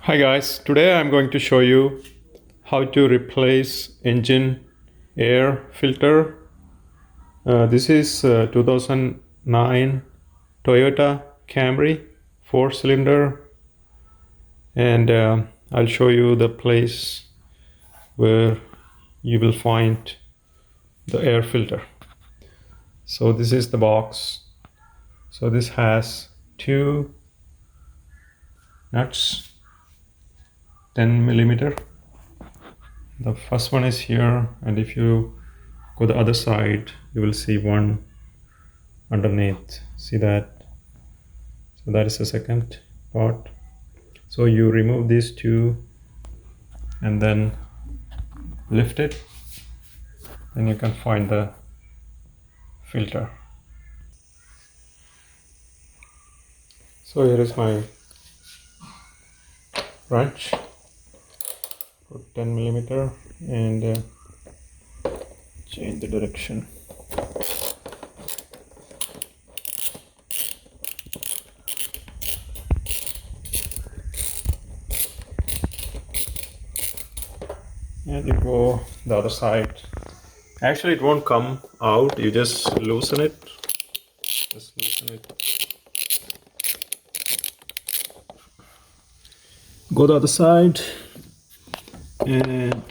Hi guys, today I'm going to show you how to replace engine air filter. This is 2009 Toyota Camry 4-cylinder, and I'll show you the place where you will find the air filter. So this is the box. So this has two nuts, 10 millimeter. The first one is here, and if you go the other side, you will see one underneath. See that? So that is the second part. So you remove these two and then lift it, then you can find the filter. So here is my wrench for 10 millimeter and change the direction. And you go the other side. Actually it won't come out, you just loosen it. Just loosen it. Go the other side and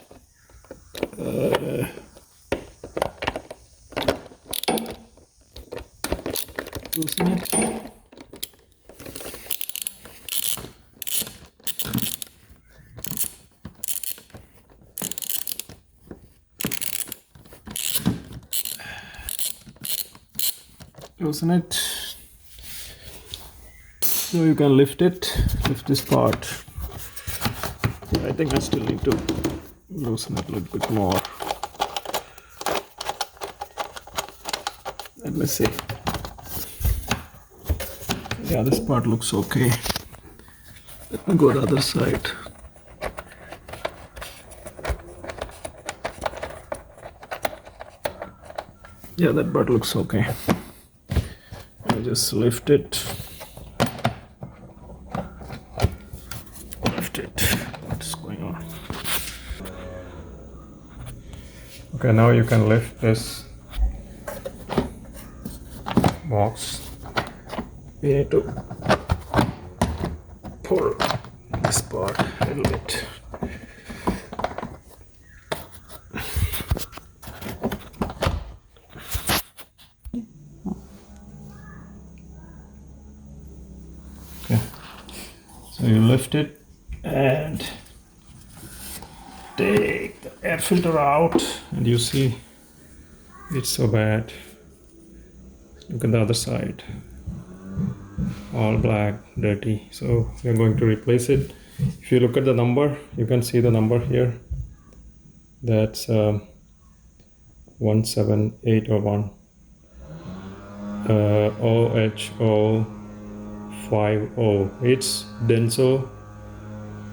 loosen it. Loosen it. So you can lift this part. I think I still need to loosen it a little bit more. Let me see. Yeah, this part looks okay. Let me go to the other side. Yeah, that part looks okay. I just lift it. What's going on? Okay, now you can lift this box. We need to pull this part a little bit. Okay, so you lift it and take the air filter out, and you see it's so bad. Look at the other side, all black, dirty. So we're going to replace it. If you look at the number, you can see the number here. That's 17801 OHO50. It's Denso.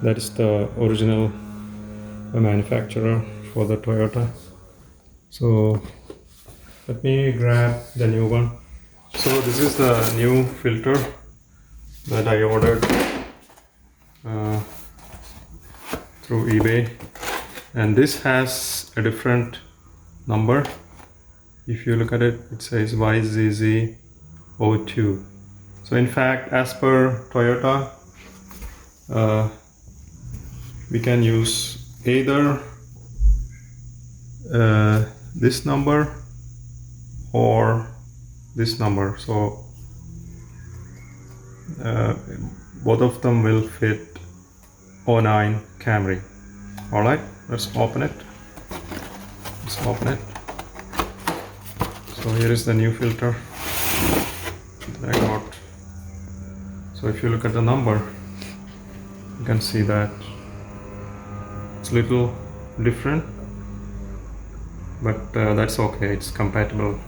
That is the original manufacturer for the Toyota. So let me grab the new one. So this is the new filter that I ordered through eBay, and this has a different number. If you look at it, it says YZZ02. So in fact, as per Toyota, we can use either this number or this number. So both of them will fit 09 Camry. All right, let's open it. So here is the new filter that I got. So if you look at the number, you can see that it's a little different, but that's okay, it's compatible.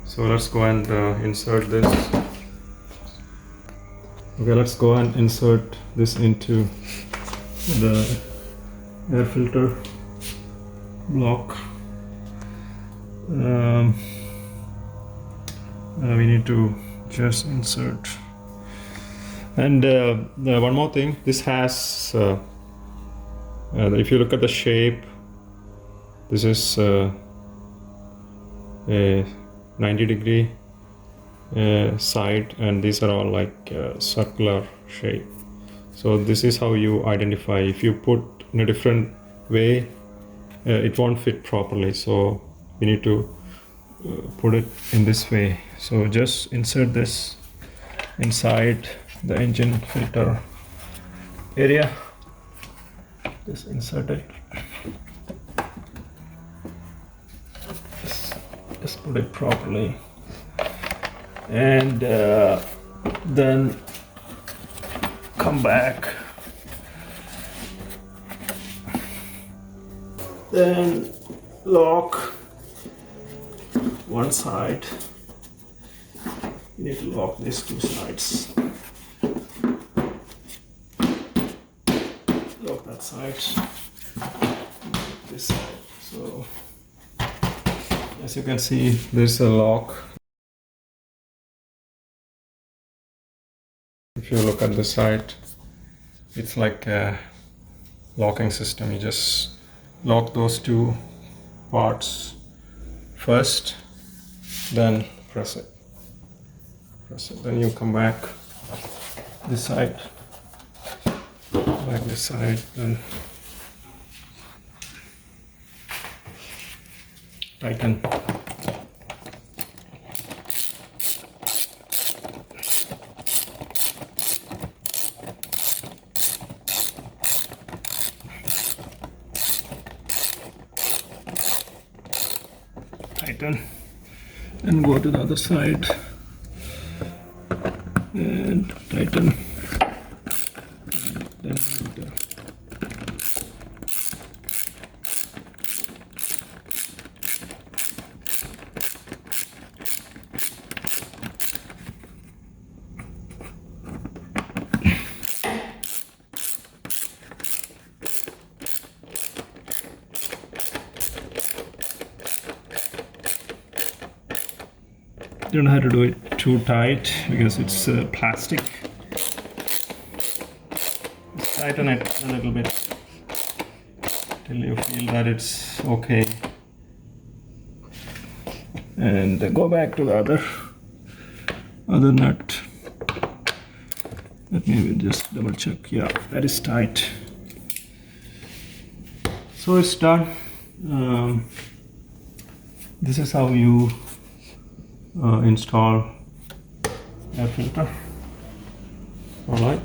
So let's go and insert this. Okay, let's go and insert this into the air filter block. We need to just insert And one more thing, this has if you look at the shape, this is a 90-degree side, and these are all like circular shape. So this is how you identify. If you put in a different way, it won't fit properly, so you need to put it in this way. So just insert this inside the engine filter area. Just insert it. Just put it properly, and then come back, then lock one side. You need to lock these two sides. Lock that side, this side. So as you can see, there's a lock. If you look at the side, it's like a locking system. You just lock those two parts first, then press it. Then you come back this side, then tighten. And go to the other side and tighten. Then you don't have to do it too tight because it's plastic. Just tighten it a little bit till you feel that it's okay, and go back to the other nut. Let me just double check. Yeah, that is tight. So it's done. This is how you install air filter. All right.